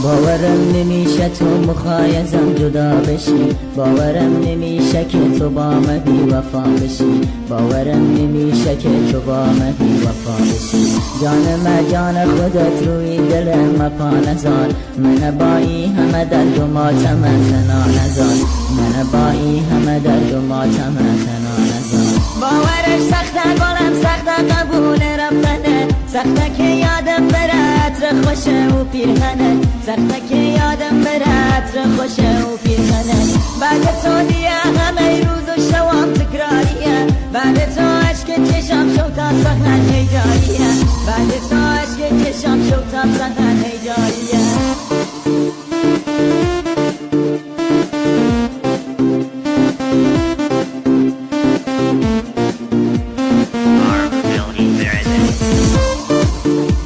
باورم نمیشه تو مخایزم جدا بشی، باورم نمیشه که تو با من بی وفا بشی، باورم نمیشه که تو با من بی وفا بشی. جان خودت روی دل ما پا نزار، من با این همه درد و ماتم تنها نزار، من با این همه درد و ماتم تنها نزار. باورش سخته گلم سخته قبول رفتنه، سخته که یادم بره عطر خوشه و پیرهنه، سخته که یادم بره عطر خوشه و پیرهنه. بعد تو دیگه همه روز و شوام تکراریه، بعد تو عشق چشم شو تا سخن هیجاریه، بعد تو عشق چشم شو تا سخن هیجاریه.